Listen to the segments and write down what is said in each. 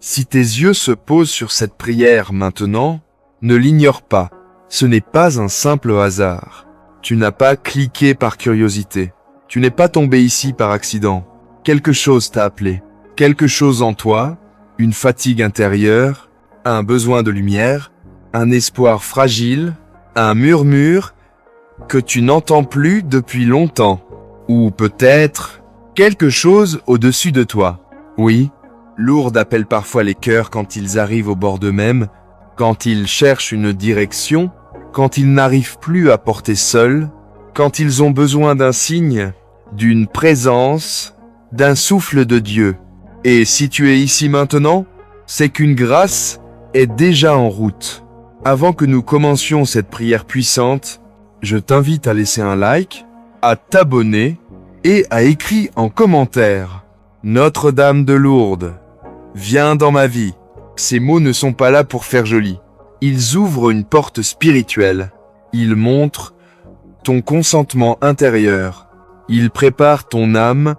Si tes yeux se posent sur cette prière maintenant, ne l'ignore pas. Ce n'est pas un simple hasard. Tu n'as pas cliqué par curiosité. Tu n'es pas tombé ici par accident. Quelque chose t'a appelé. Quelque chose en toi, une fatigue intérieure, un besoin de lumière, un espoir fragile, un murmure que tu n'entends plus depuis longtemps. Ou peut-être quelque chose au-dessus de toi. Oui, Lourdes appelle parfois les cœurs quand ils arrivent au bord d'eux-mêmes, quand ils cherchent une direction, quand ils n'arrivent plus à porter seuls, quand ils ont besoin d'un signe, d'une présence, d'un souffle de Dieu. Et si tu es ici maintenant, c'est qu'une grâce est déjà en route. Avant que nous commencions cette prière puissante, je t'invite à laisser un like, à t'abonner et à écrire en commentaire « Notre-Dame de Lourdes, viens dans ma vie ». Ces mots ne sont pas là pour faire joli. Ils ouvrent une porte spirituelle. Ils montrent ton consentement intérieur. Ils préparent ton âme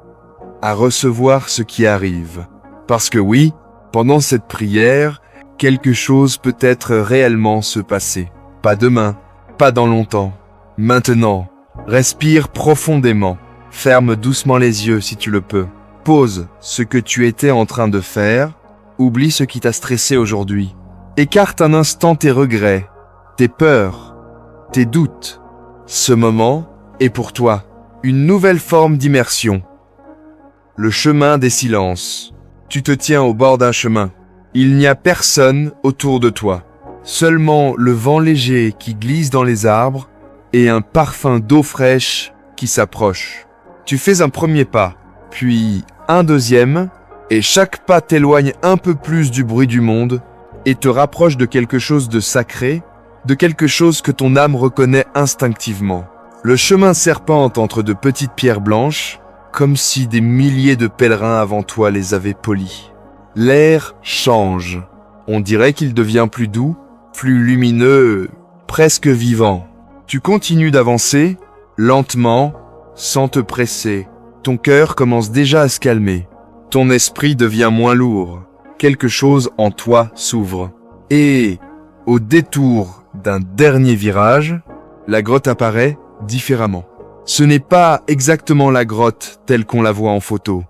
à recevoir ce qui arrive. Parce que oui, pendant cette prière, quelque chose peut être réellement se passer. Pas demain, pas dans longtemps. Maintenant, respire profondément. Ferme doucement les yeux si tu le peux. Pose ce que tu étais en train de faire. Oublie ce qui t'a stressé aujourd'hui. Écarte un instant tes regrets, tes peurs, tes doutes. Ce moment est pour toi une nouvelle forme d'immersion. Le chemin des silences. Tu te tiens au bord d'un chemin. Il n'y a personne autour de toi. Seulement le vent léger qui glisse dans les arbres et un parfum d'eau fraîche qui s'approche. Tu fais un premier pas, puis un deuxième, et chaque pas t'éloigne un peu plus du bruit du monde et te rapproche de quelque chose de sacré, de quelque chose que ton âme reconnaît instinctivement. Le chemin serpente entre de petites pierres blanches, comme si des milliers de pèlerins avant toi les avaient polies. L'air change. On dirait qu'il devient plus doux, plus lumineux, presque vivant. Tu continues d'avancer, lentement, sans te presser. Ton cœur commence déjà à se calmer. Ton esprit devient moins lourd. Quelque chose en toi s'ouvre. Et, au détour d'un dernier virage, la grotte apparaît différemment. Ce n'est pas exactement la grotte telle qu'on la voit en photo.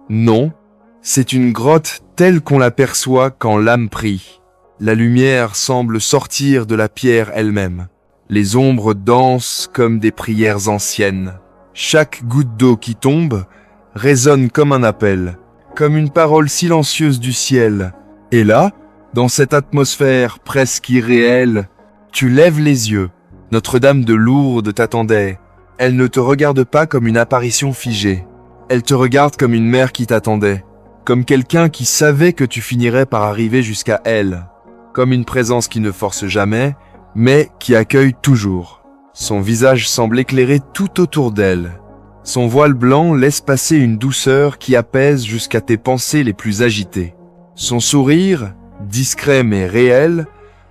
Non, c'est une grotte telle qu'on l'aperçoit quand l'âme prie. La lumière semble sortir de la pierre elle-même. Les ombres dansent comme des prières anciennes. Chaque goutte d'eau qui tombe résonne comme un appel, comme une parole silencieuse du ciel. Et là, dans cette atmosphère presque irréelle, tu lèves les yeux. Notre-Dame de Lourdes t'attendait. Elle ne te regarde pas comme une apparition figée. Elle te regarde comme une mère qui t'attendait, comme quelqu'un qui savait que tu finirais par arriver jusqu'à elle, comme une présence qui ne force jamais, mais qui accueille toujours. Son visage semble éclairer tout autour d'elle. Son voile blanc laisse passer une douceur qui apaise jusqu'à tes pensées les plus agitées. Son sourire, discret mais réel,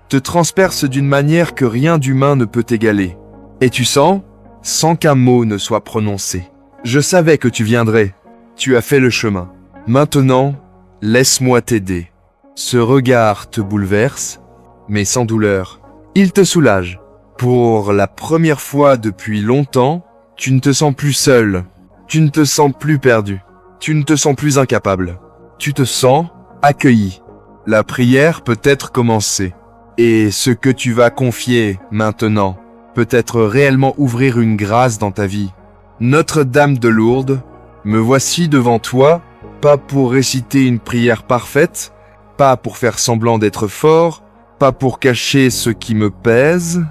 te transperce d'une manière que rien d'humain ne peut égaler. Et tu sens, sans qu'un mot ne soit prononcé. Je savais que tu viendrais. Tu as fait le chemin. Maintenant, laisse-moi t'aider. Ce regard te bouleverse, mais sans douleur. Il te soulage. Pour la première fois depuis longtemps, tu ne te sens plus seul. Tu ne te sens plus perdu. Tu ne te sens plus incapable. Tu te sens accueilli. La prière peut être commencée. Et ce que tu vas confier maintenant peut être réellement ouvrir une grâce dans ta vie. Notre-Dame de Lourdes, me voici devant toi, pas pour réciter une prière parfaite, pas pour faire semblant d'être fort, pas pour cacher ce qui me pèse,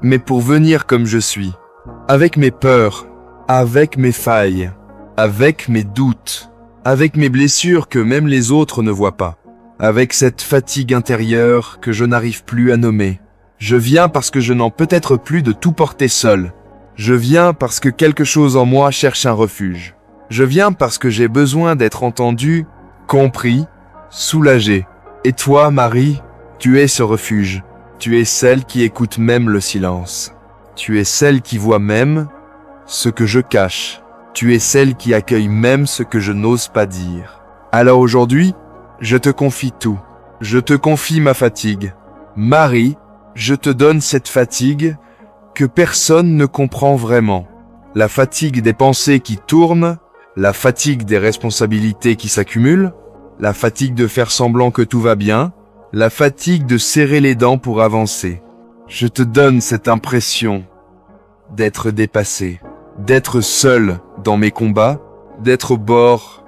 mais pour venir comme je suis, avec mes peurs, avec mes failles, avec mes doutes, avec mes blessures que même les autres ne voient pas, avec cette fatigue intérieure que je n'arrive plus à nommer. Je viens parce que je n'en peux être plus de tout porter seul. Je viens parce que quelque chose en moi cherche un refuge. Je viens parce que j'ai besoin d'être entendu, compris, soulagé. Et toi, Marie, tu es ce refuge. Tu es celle qui écoute même le silence. Tu es celle qui voit même ce que je cache. Tu es celle qui accueille même ce que je n'ose pas dire. Alors aujourd'hui, je te confie tout. Je te confie ma fatigue. Marie, je te donne cette fatigue que personne ne comprend vraiment. La fatigue des pensées qui tournent, la fatigue des responsabilités qui s'accumulent, la fatigue de faire semblant que tout va bien, la fatigue de serrer les dents pour avancer. Je te donne cette impression d'être dépassé, d'être seul dans mes combats, d'être au bord.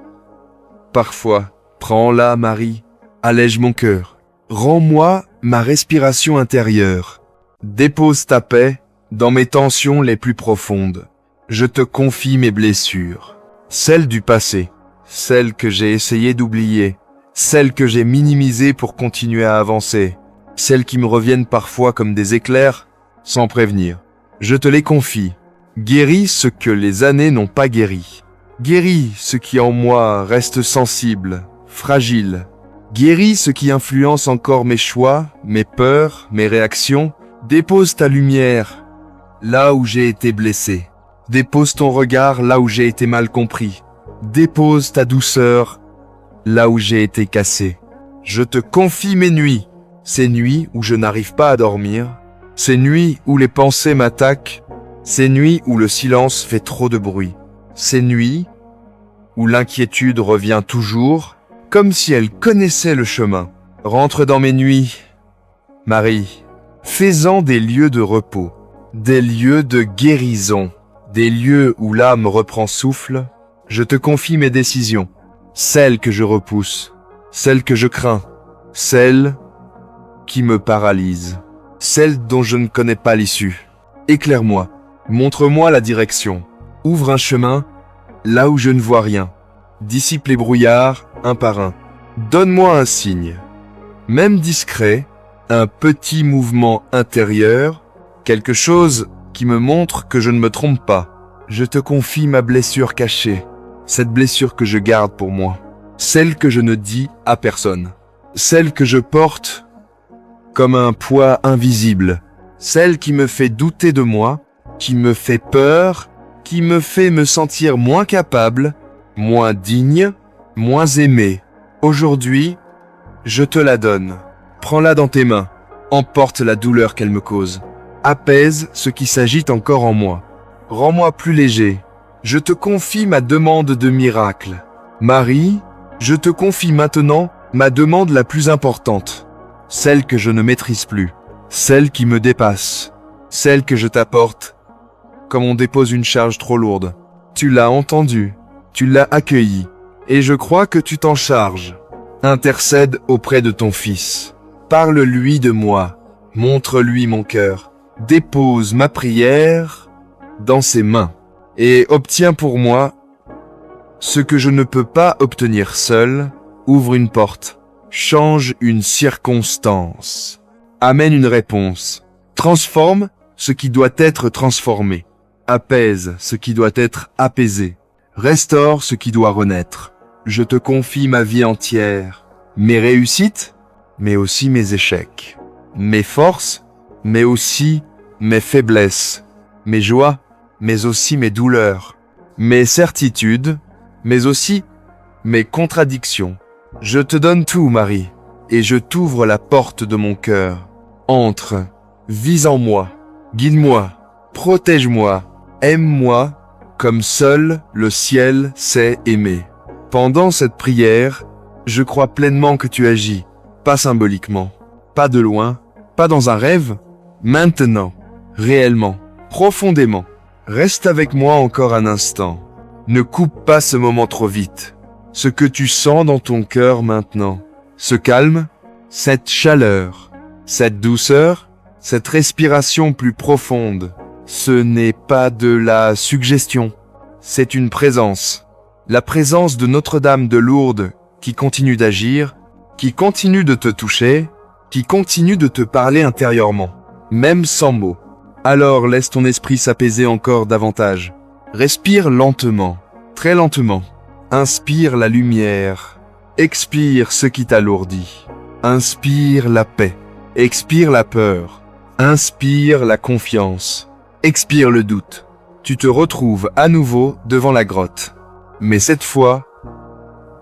Parfois, prends-la, Marie, allège mon cœur, rends-moi ma respiration intérieure, dépose ta paix dans mes tensions les plus profondes. Je te confie mes blessures, celles du passé, celles que j'ai essayé d'oublier, celles que j'ai minimisées pour continuer à avancer, celles qui me reviennent parfois comme des éclairs, sans prévenir. Je te les confie. Guéris ce que les années n'ont pas guéri. Guéris ce qui en moi reste sensible, fragile. Guéris ce qui influence encore mes choix, mes peurs, mes réactions. Dépose ta lumière là où j'ai été blessé. Dépose ton regard là où j'ai été mal compris. Dépose ta douceur là où j'ai été cassé. Je te confie mes nuits, ces nuits où je n'arrive pas à dormir, ces nuits où les pensées m'attaquent, ces nuits où le silence fait trop de bruit, ces nuits où l'inquiétude revient toujours, comme si elle connaissait le chemin. Rentre dans mes nuits, Marie, fais-en des lieux de repos, des lieux de guérison, des lieux où l'âme reprend souffle. Je te confie mes décisions, celles que je repousse, celles que je crains, celles qui me paralysent, celles dont je ne connais pas l'issue. Éclaire-moi, montre-moi la direction, ouvre un chemin là où je ne vois rien, dissipe les brouillards un par un. Donne-moi un signe, même discret, un petit mouvement intérieur, quelque chose qui me montre que je ne me trompe pas. Je te confie ma blessure cachée, cette blessure que je garde pour moi, celle que je ne dis à personne, celle que je porte comme un poids invisible, celle qui me fait douter de moi, qui me fait peur, qui me fait me sentir moins capable, moins digne, moins aimé. Aujourd'hui, je te la donne. Prends-la dans tes mains, emporte la douleur qu'elle me cause, apaise ce qui s'agite encore en moi. Rends-moi plus léger. Je te confie ma demande de miracle. Marie, je te confie maintenant ma demande la plus importante, celle que je ne maîtrise plus, celle qui me dépasse, celle que je t'apporte comme on dépose une charge trop lourde. Tu l'as entendu, tu l'as accueilli, et je crois que tu t'en charges. Intercède auprès de ton Fils. Parle-lui de moi, montre-lui mon cœur. Dépose ma prière dans ses mains et obtiens pour moi ce que je ne peux pas obtenir seul. Ouvre une porte, change une circonstance, amène une réponse, transforme ce qui doit être transformé, apaise ce qui doit être apaisé, restaure ce qui doit renaître. Je te confie ma vie entière, mes réussites, mais aussi mes échecs, mes forces, mais aussi mes faiblesses, mes joies, mais aussi mes douleurs, mes certitudes, mais aussi mes contradictions. Je te donne tout, Marie, et je t'ouvre la porte de mon cœur. Entre, vis en moi, guide-moi, protège-moi, aime-moi, comme seul le ciel sait aimer. Pendant cette prière, je crois pleinement que tu agis, pas symboliquement, pas de loin, pas dans un rêve, maintenant, réellement, profondément. Reste avec moi encore un instant. Ne coupe pas ce moment trop vite. Ce que tu sens dans ton cœur maintenant, ce calme, cette chaleur, cette douceur, cette respiration plus profonde, ce n'est pas de la suggestion, c'est une présence. La présence de Notre-Dame de Lourdes qui continue d'agir, qui continue de te toucher, qui continue de te parler intérieurement, même sans mots. Alors laisse ton esprit s'apaiser encore davantage. Respire lentement, très lentement. Inspire la lumière. Expire ce qui t'alourdit. Inspire la paix. Expire la peur. Inspire la confiance. Expire le doute. Tu te retrouves à nouveau devant la grotte. Mais cette fois,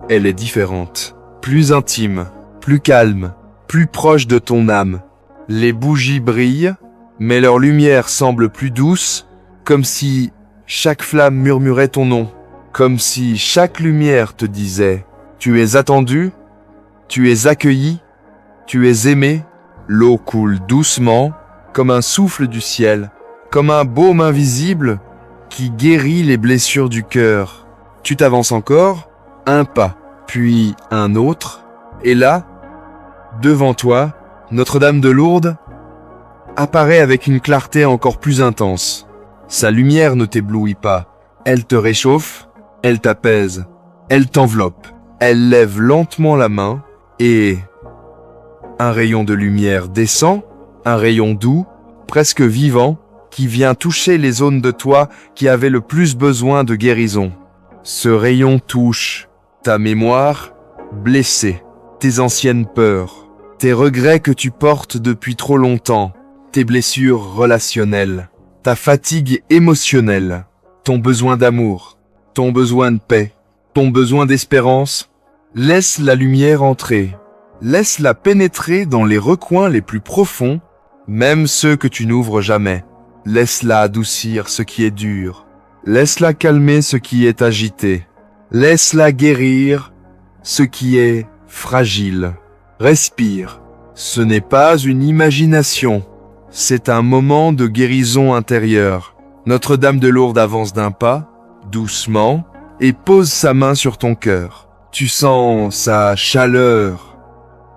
elle est différente. plus intime, plus calme, plus proche de ton âme. Les bougies brillent, mais leur lumière semble plus douce, comme si chaque flamme murmurait ton nom, comme si chaque lumière te disait « Tu es attendu, tu es accueilli, tu es aimé ». L'eau coule doucement, comme un souffle du ciel, comme un baume invisible qui guérit les blessures du cœur. Tu t'avances encore, un pas, puis un autre, et là, devant toi, Notre-Dame de Lourdes apparaît avec une clarté encore plus intense. Sa lumière ne t'éblouit pas, elle te réchauffe, elle t'apaise, elle t'enveloppe. Elle lève lentement la main et un rayon de lumière descend, un rayon doux, presque vivant, qui vient toucher les zones de toi qui avaient le plus besoin de guérison. Ce rayon touche ta mémoire blessée, tes anciennes peurs, tes regrets que tu portes depuis trop longtemps, tes blessures relationnelles, ta fatigue émotionnelle, ton besoin d'amour, ton besoin de paix, ton besoin d'espérance. Laisse la lumière entrer. Laisse-la pénétrer dans les recoins les plus profonds, même ceux que tu n'ouvres jamais. Laisse-la adoucir ce qui est dur. Laisse-la calmer ce qui est agité. Laisse-la guérir ce qui est fragile. Respire. Ce n'est pas une imagination. C'est un moment de guérison intérieure. Notre-Dame de Lourdes avance d'un pas, doucement, et pose sa main sur ton cœur. Tu sens sa chaleur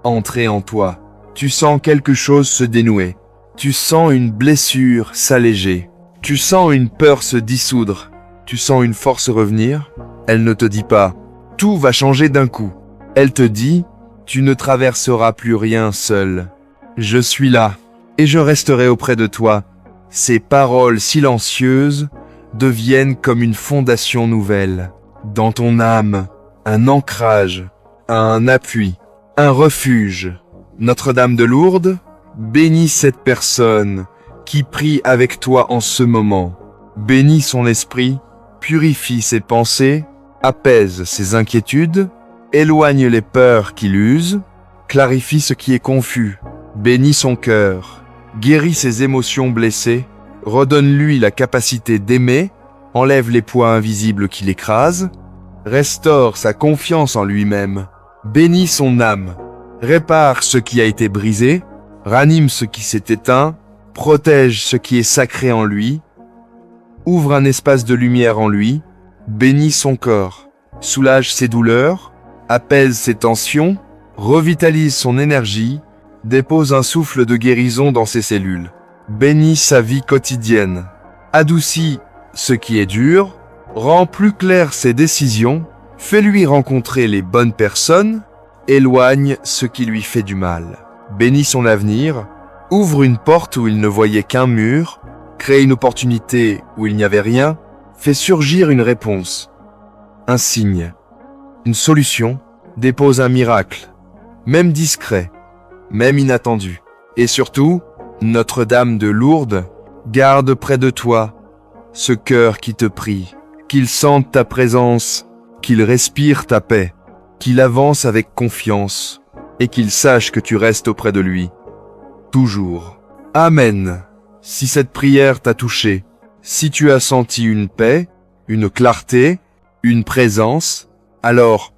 entrer en toi. Tu sens quelque chose se dénouer. Tu sens une blessure s'alléger. Tu sens une peur se dissoudre. Tu sens une force revenir. Elle ne te dit pas « Tout va changer d'un coup ». Elle te dit « Tu ne traverseras plus rien seul. Je suis là et je resterai auprès de toi ». Ces paroles silencieuses deviennent comme une fondation nouvelle. Dans ton âme, un ancrage, un appui, un refuge. Notre-Dame de Lourdes bénis cette personne qui prie avec toi en ce moment. Bénis son esprit, purifie ses pensées, apaise ses inquiétudes, éloigne les peurs qui l'usent, clarifie ce qui est confus, bénis son cœur, guéris ses émotions blessées, redonne-lui la capacité d'aimer, enlève les poids invisibles qui l'écrasent, restaure sa confiance en lui-même, bénis son âme, répare ce qui a été brisé, ranime ce qui s'est éteint, protège ce qui est sacré en lui, ouvre un espace de lumière en lui, bénis son corps, soulage ses douleurs, apaise ses tensions, revitalise son énergie, dépose un souffle de guérison dans ses cellules, bénis sa vie quotidienne, adoucis ce qui est dur, rend plus clair ses décisions, fais-lui rencontrer les bonnes personnes, éloigne ce qui lui fait du mal. Bénis son avenir, ouvre une porte où il ne voyait qu'un mur, crée une opportunité où il n'y avait rien, fait surgir une réponse, un signe, une solution, dépose un miracle, même discret, même inattendu. Et surtout, Notre-Dame de Lourdes garde près de toi ce cœur qui te prie, qu'il sente ta présence, qu'il respire ta paix, qu'il avance avec confiance et qu'il sache que tu restes auprès de lui. Toujours. Amen. Si cette prière t'a touché, si tu as senti une paix, une clarté, une présence, alors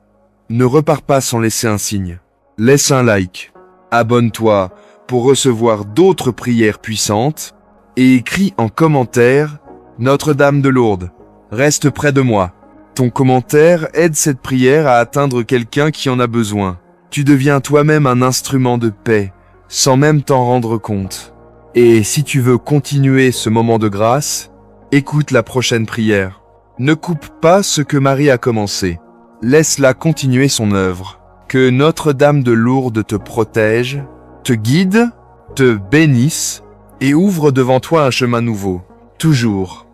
ne repars pas sans laisser un signe. Laisse un like, abonne-toi pour recevoir d'autres prières puissantes et écris en commentaire « Notre-Dame de Lourdes, reste près de moi ». Ton commentaire aide cette prière à atteindre quelqu'un qui en a besoin. Tu deviens toi-même un instrument de paix, sans même t'en rendre compte. Et si tu veux continuer ce moment de grâce, écoute la prochaine prière. Ne coupe pas ce que Marie a commencé. Laisse-la continuer son œuvre. Que Notre-Dame de Lourdes te protège, te guide, te bénisse et ouvre devant toi un chemin nouveau. Toujours.